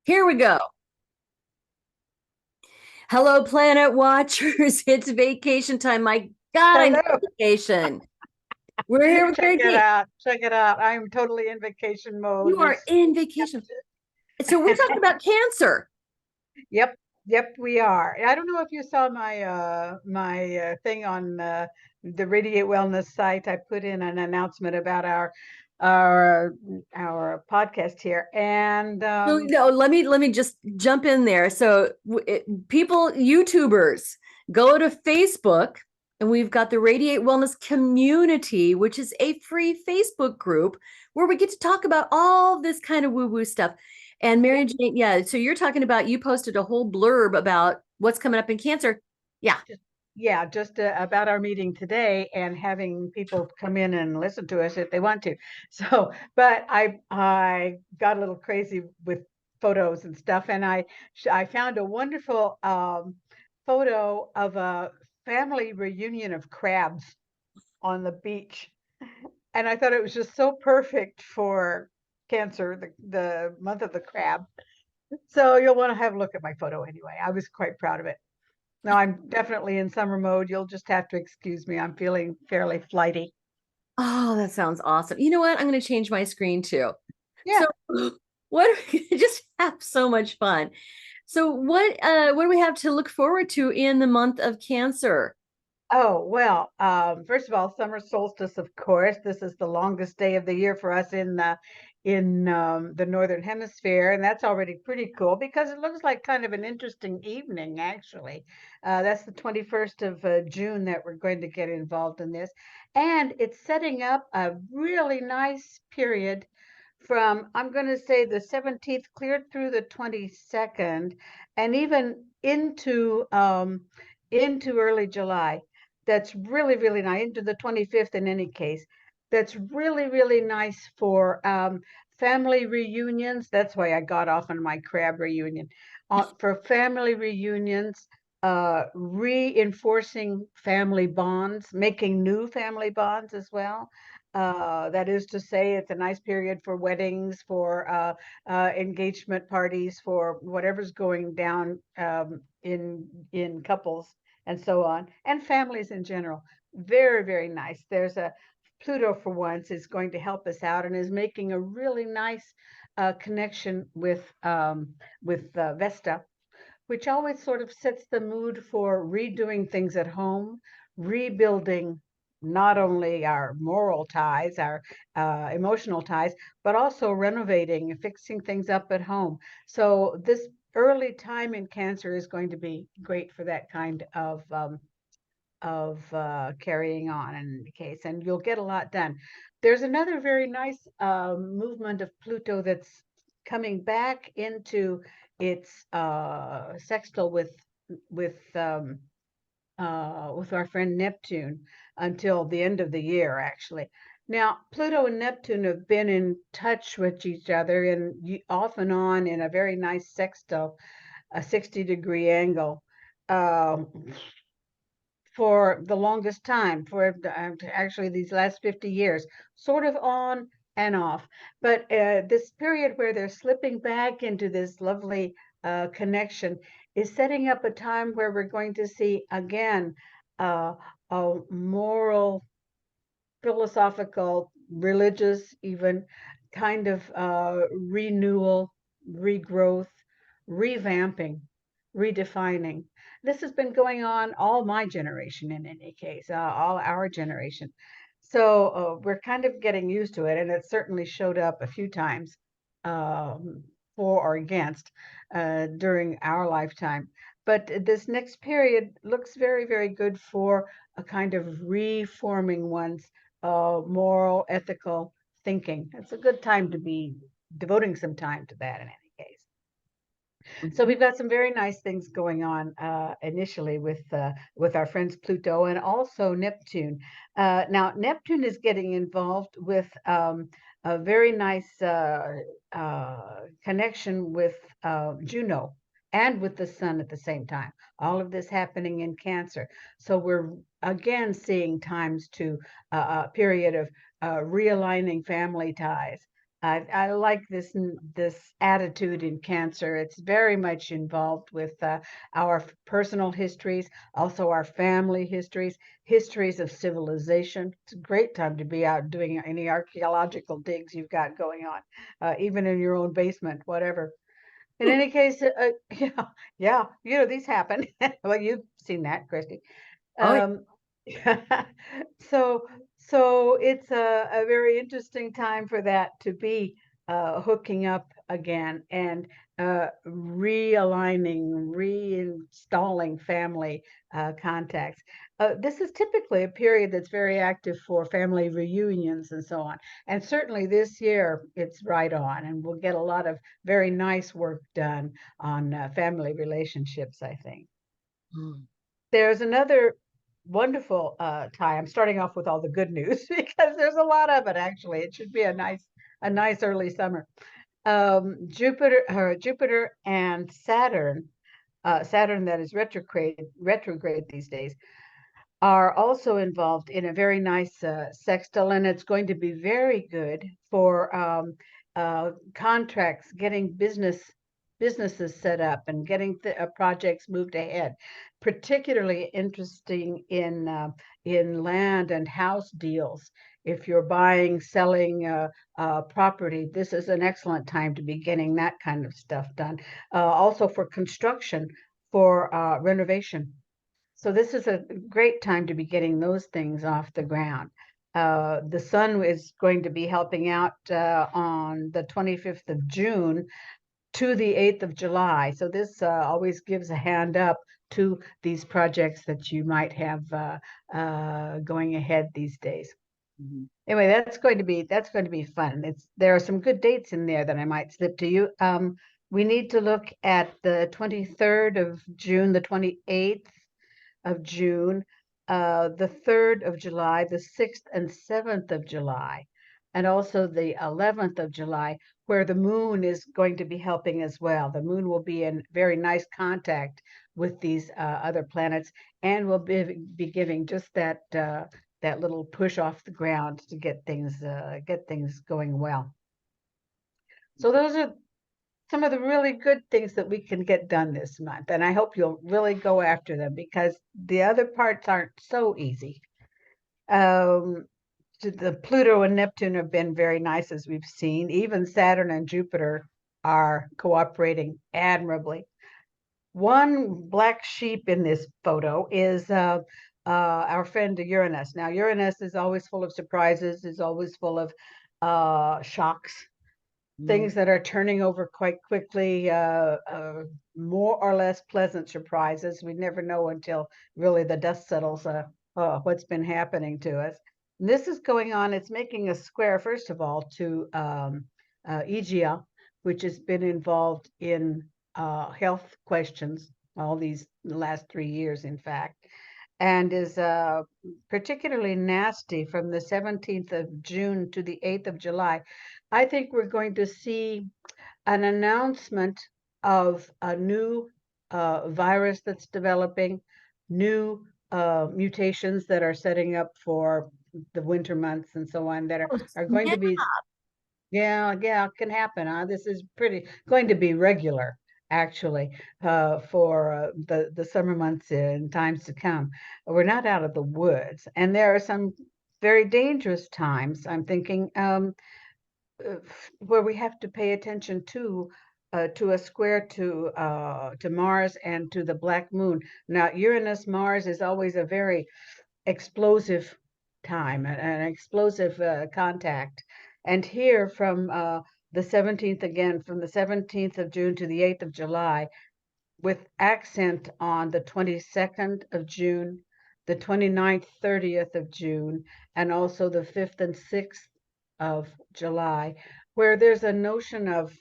Here we go. Hello, Planet Watchers. It's vacation time. My God, I need Hello. vacation. We're here with Check Mary it Jane. out. Check it out. I'm totally in vacation mode You with are in vacation. So we're talking about cancer. Yep, yep, we are. I don't know if you saw my thing on the Radiate Wellness site. I put in an announcement about our our podcast here. And So no, let me just jump in there. So people, YouTubers, go to Facebook, and we've got the Radiate Wellness Community, which is a free Facebook group where we get to talk about all this kind of woo-woo stuff. And Mary Jane, yeah, so you're talking about, you posted a whole blurb about what's coming up in cancer. Yeah. just yeah, just about our meeting today and having people come in and listen to us if they want to. So, but I got a little crazy with photos and stuff, and I found a wonderful photo of a family reunion of crabs on the beach, and I thought it was just so perfect for Cancer, the month of the crab. So you'll want to have a look at my photo anyway. I was quite proud of it. No, I'm definitely in summer mode. You'll just have to excuse me. I'm feeling fairly flighty. Oh, that sounds awesome. You know what? I'm going to change my screen too. So Yeah. what just have so much fun. So what do we have to look forward to in the month of Cancer? Oh, well, first of all, summer solstice, of course. This is the longest day of the year for us in the northern hemisphere, and that's already pretty cool because it looks like kind of an interesting evening, actually. That's the 21st of June that we're going to get involved in this, and it's setting up a really nice period from, I'm going to say, the 17th cleared through the 22nd, and even into early July. That's really, really nice, into the 25th in any case. That's really, really nice for family reunions. That's why I got off on my crab reunion. For family reunions, reinforcing family bonds, making new family bonds as well. That is to say, it's a nice period for weddings, for engagement parties, for whatever's going down in couples and so on, and families in general. Very, very nice. There's a Pluto, for once, is going to help us out and is making a really nice connection with Vesta, which always sort of sets the mood for redoing things at home, rebuilding not only our moral ties, our emotional ties, but also renovating and fixing things up at home. So this early time in Cancer is going to be great for that kind of carrying on in the case, and you'll get a lot done. There's another very nice movement of Pluto that's coming back into its sextile with our friend Neptune until the end of the year, actually. Now, Pluto and Neptune have been in touch with each other and off and on in a very nice sextile, a 60-degree angle. Uh, for the longest time, for actually these last 50 years, sort of on and off. But this period where they're slipping back into this lovely connection is setting up a time where we're going to see again a moral, philosophical, religious, even kind of renewal, regrowth, revamping, redefining. This has been going on all my generation, in any case, all our generation. So we're kind of getting used to it, and it certainly showed up a few times um, for or against during our lifetime. But this next period looks very, very good for a kind of reforming one's moral, ethical thinking. It's a good time to be devoting some time to that in any case. So Mhm. we've got some very nice things going on initially with our friends Pluto and also Neptune. Now Neptune is getting involved with a very nice connection with Juno and with the Sun at the same time. All of this happening in Cancer. So we're again seeing times to a period of realigning family ties, I like this attitude in Cancer. It's very much involved with our personal histories, also our family histories, histories of civilization. It's a great time to be out doing any archaeological digs you've got going on, even in your own basement, whatever. In any case, yeah, yeah, these happen. Well, you've seen that, Christy. Oh, Um, so it's a very interesting time for that to be hooking up again and realigning, reinstalling family contacts. This is typically a period that's very active for family reunions and so on. And certainly this year it's right on, and we'll get a lot of very nice work done on family relationships, I think. mm. There's another wonderful tie. I'm starting off with all the good news because there's a lot of it actually. It should be a nice early summer. Jupiter and Saturn, Saturn that is retrograde these days, are also involved in a very nice sextile, and it's going to be very good for contracts, getting businesses set up and getting projects moved ahead. Particularly interesting in land and house deals. If you're buying, selling property, this is an excellent time to be getting that kind of stuff done. Also for construction, for renovation. So this is a great time to be getting those things off the ground. The sun is going to be helping out on the 25th of June to the 8th of July. So this always gives a hand up to these projects that you might have going ahead these days. Mhm. Anyway, that's going to be fun. There are some good dates in there that I might slip to you. We need to look at the 23rd of June, the 28th of June, the 3rd of July, the 6th and 7th of July, and also the 11th of July, where the moon is going to be helping as well. The moon will be in very nice contact with these other planets and will be giving just that little push off the ground to get things going well. So those are some of the really good things that we can get done this month. And I hope you'll really go after them because the other parts aren't so easy. Um, the Pluto and Neptune have been very nice, as we've seen. Even Saturn and Jupiter are cooperating admirably. One black sheep in this photo is our friend Uranus. Now, Uranus is always full of surprises, is always full of shocks, Mm. things that are turning over quite quickly, more or less pleasant surprises. We never know until really the dust settles what's been happening to us. And this is going on, it's making a square, first of all, to Aegea, which has been involved in health questions all these last 3 years, in fact, and is particularly nasty from the 17th of June to the 8th of July. I think we're going to see an announcement of a new virus that's developing, new mutations that are setting up for the winter months and so on that Oh, are going yeah. to be, yeah, yeah, it can happen. This is going to be regular, actually, for the summer months and times to come. We're not out of the woods, and there are some very dangerous times. I'm thinking where we have to pay attention to a square to Mars and to the black moon. Now, Uranus Mars is always a very explosive time, an explosive contact. And here from the 17th again, from the 17th of June to the 8th of July, with accent on the 22nd of June, the 29th, 30th of June, and also the 5th and 6th of July, where there's a notion of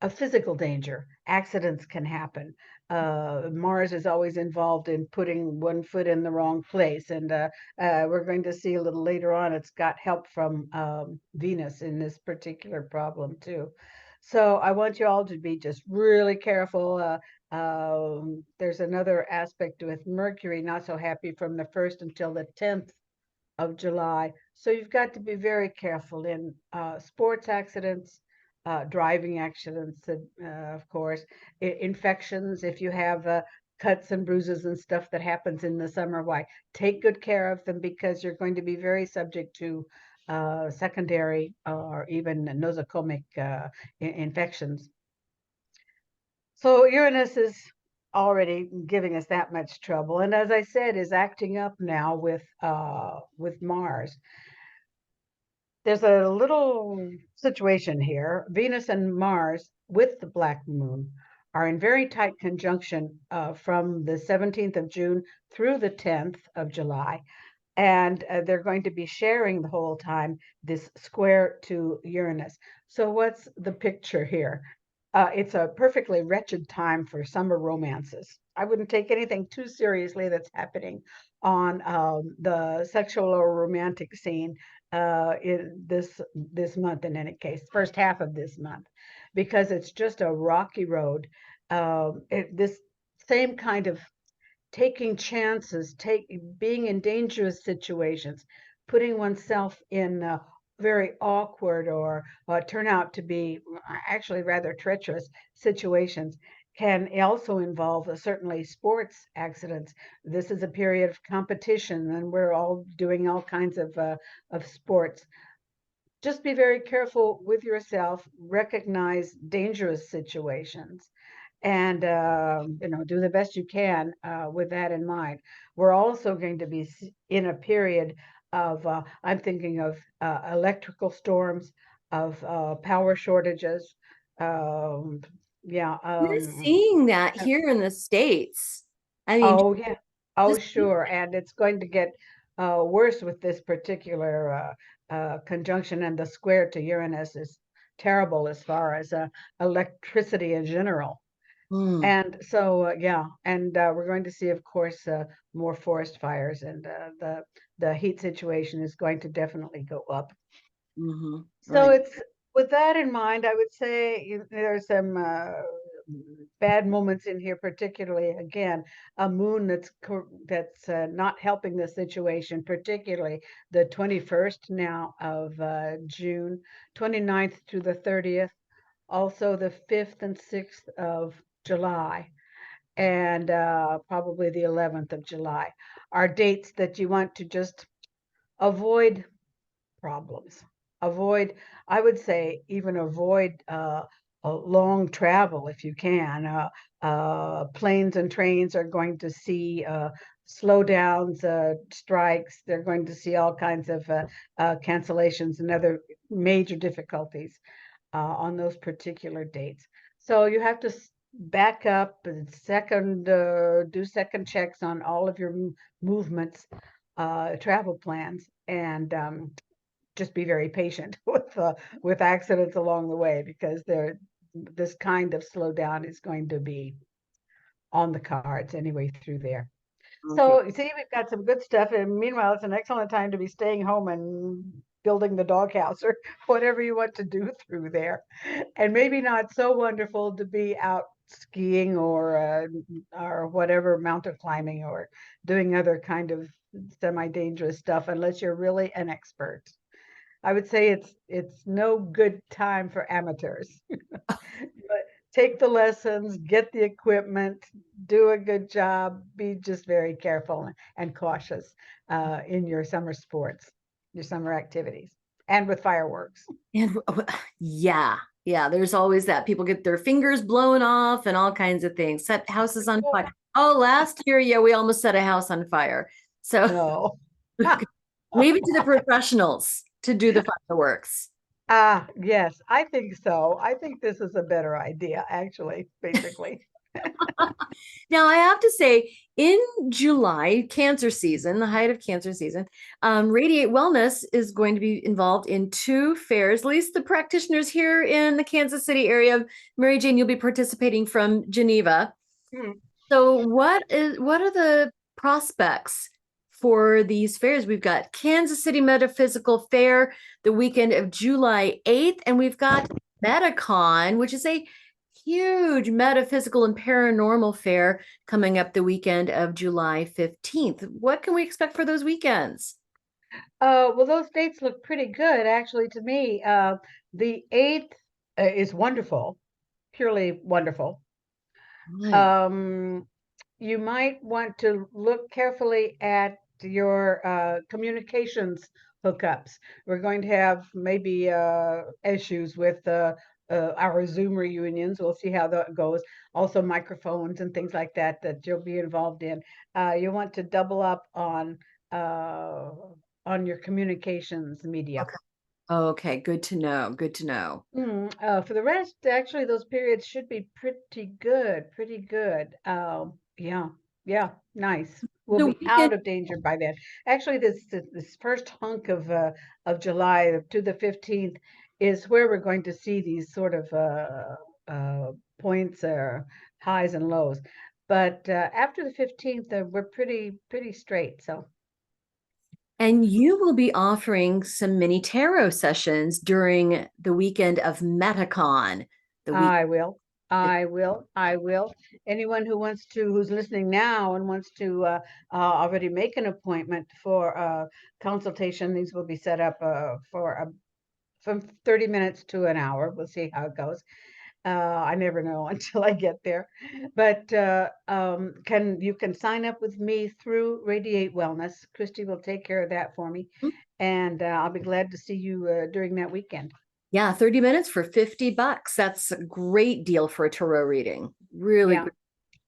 a physical danger. Accidents can happen. Mars is always involved in putting one foot in the wrong place. And we're going to see a little later on, it's got help from Venus in this particular problem too. So I want you all to be just really careful. There's another aspect with Mercury, not so happy from the 1st until the 10th of July. So you've got to be very careful in sports accidents, driving accidents, of course, infections. If you have cuts and bruises and stuff that happens in the summer, why take good care of them, because you're going to be very subject to secondary or even nosocomial infections. So Uranus is already giving us that much trouble, and as I said, is acting up now with Mars. There's a little situation here. Venus and Mars with the black moon are in very tight conjunction from the 17th of June through the 10th of July. And they're going to be sharing the whole time this square to Uranus. So what's the picture here? It's a perfectly wretched time for summer romances. I wouldn't take anything too seriously that's happening on the sexual or romantic scene in this month. In any case, first half of this month, because it's just a rocky road. This same kind of taking chances, being in dangerous situations, putting oneself in very awkward or turn out to be actually rather treacherous situations can also involve certainly sports accidents. This is a period of competition, and we're all doing all kinds of sports. Just be very careful with yourself, recognize dangerous situations, and do the best you can with that in mind. We're also going to be in a period of I'm thinking of electrical storms, of power shortages. um, yeah We're um, seeing that here in the States. I mean, oh yeah, oh just sure, and it's going to get worse with this particular conjunction, and the square to Uranus is terrible as far as electricity in general. mm, And so, yeah, and we're going to see, of course, more forest fires, and the heat situation is going to definitely go up. So right. it's with that in mind, I would say there's some bad moments in here, particularly again a moon that's not helping the situation, particularly the 21st now of June, 29th to the 30th, also the 5th and 6th of July, and probably the 11th of July are dates that you want to just avoid problems. Avoid, I would say, even avoid a long travel if you can. Planes and trains are going to see slowdowns, strikes. They're going to see all kinds of cancellations and other major difficulties on those particular dates. So you have to back up and do second checks on all of your movements, travel plans, and just be very patient with accidents along the way, because this kind of slowdown is going to be on the cards anyway through there. Okay. So you see, we've got some good stuff, and meanwhile, it's an excellent time to be staying home and building the doghouse or whatever you want to do through there. And maybe not so wonderful to be out skiing or whatever, mountain climbing or doing other kind of semi-dangerous stuff unless you're really an expert. I would say it's no good time for amateurs. But take the lessons, get the equipment, do a good job, be just very careful and cautious in your summer sports, your summer activities, and with fireworks. And yeah, yeah, there's always that. People get their fingers blown off and all kinds of things. Set houses on fire. Oh, last year, yeah, we almost set a house on fire. So No. leave it to the professionals to do the fireworks. Ah, yes, I think so. I think this is a better idea, actually, basically. Now, I have to say, in July, cancer season, the height of cancer season, Radiate Wellness is going to be involved in two fairs. At least the practitioners here in the Kansas City area. Mary Jane, you'll be participating from Geneva. Hmm. So, what are the prospects for these fairs? We've got Kansas City Metaphysical Fair the weekend of July 8th, and we've got MetaCon, which is a huge metaphysical and paranormal fair coming up the weekend of July 15th. What can we expect for those weekends? Well, those dates look pretty good, actually, to me. The 8th is wonderful, purely wonderful. Right. Um, you might want to look carefully at your communications hookups. We're going to have maybe issues with our Zoom reunions. We'll see how that goes. Also, microphones and things like that that you'll be involved in. You want to double up uh, on your communications media. Okay. Okay. Good to know. Good to know. For the rest, actually, those periods should be pretty good, pretty good. Yeah, yeah, nice. We'll The be weekend. out of danger by then. Actually, this first hunk of July to the 15th is where we're going to see these sort of uh points or highs and lows. But after the 15th, we're pretty straight. So And you will be offering some mini tarot sessions during the weekend of MetaCon, the week. I will. I will. I will. Anyone who's listening now and wants to already make an appointment for a consultation, these will be set up from 30 minutes to an hour. We'll see how it goes. I never know until I get there. But you can sign up with me through Radiate Wellness. Christy will take care of that for me, and I'll be glad to see you during that weekend. Yeah, 30 minutes for $50. That's a great deal for a tarot reading. Really Yeah, great.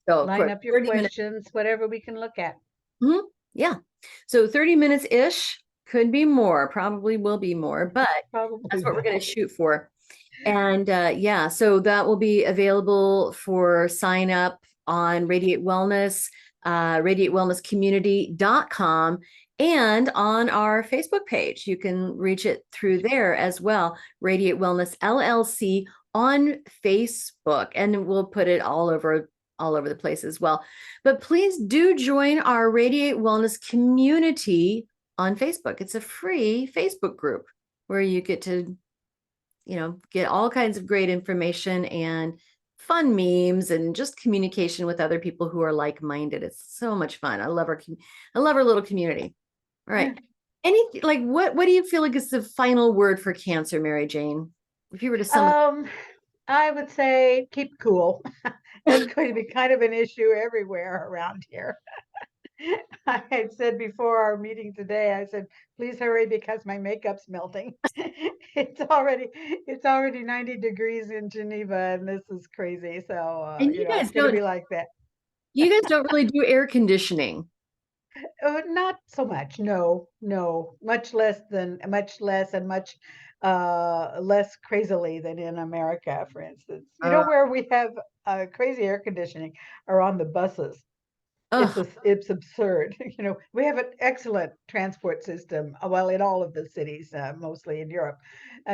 So, of line course, up your 30 minutes. questions, whatever we can look at. Mhm. Yeah. So 30 minutes ish, could be more, probably will be more, but Probably that's what we're will. going to shoot for. And yeah, so that will be available for sign up on Radiate Wellness, radiatewellnesscommunity.com, and on our Facebook page. You can reach it through there as well, Radiate Wellness LLC on Facebook, and we'll put it all over the place as well. But please do join our Radiate Wellness community on Facebook. It's a free Facebook group where you get to get all kinds of great information and fun memes and just communication with other people who are like-minded. It's so much fun. I love our little community. All Yeah. right. Anything like what do you feel like is the final word for Cancer, Mary Jane? If you were to sum Um, I would say keep cool. That's going to be kind of an issue everywhere around here. I had said before our meeting today, I said, please hurry because my makeup's melting. It's already 90 degrees in Geneva and this is crazy. So, and it's going to be like that. you guys don't really do air conditioning. Not so much. No, no, much less and much less crazily than in America, for instance. Uh, Where we have crazy air conditioning are on the buses. oh, It's absurd. We have an excellent transport system, well, in all of the cities, mostly in Europe.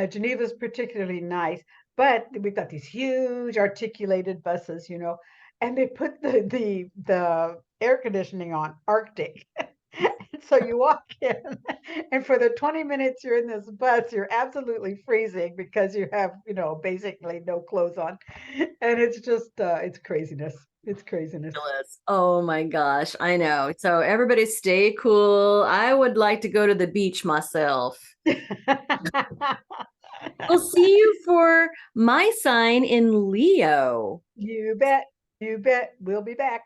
Geneva's particularly nice, but we've got these huge articulated buses, and they put the air conditioning on Arctic. So you walk in, and for the 20 minutes you're in this bus, you're absolutely freezing because you have, basically no clothes on. And it's just, it's craziness. It's craziness. ridiculous. Oh my gosh, I know. So everybody stay cool. I would like to go to the beach myself. We'll see you for my sign in Leo. You bet. You bet. We'll be back.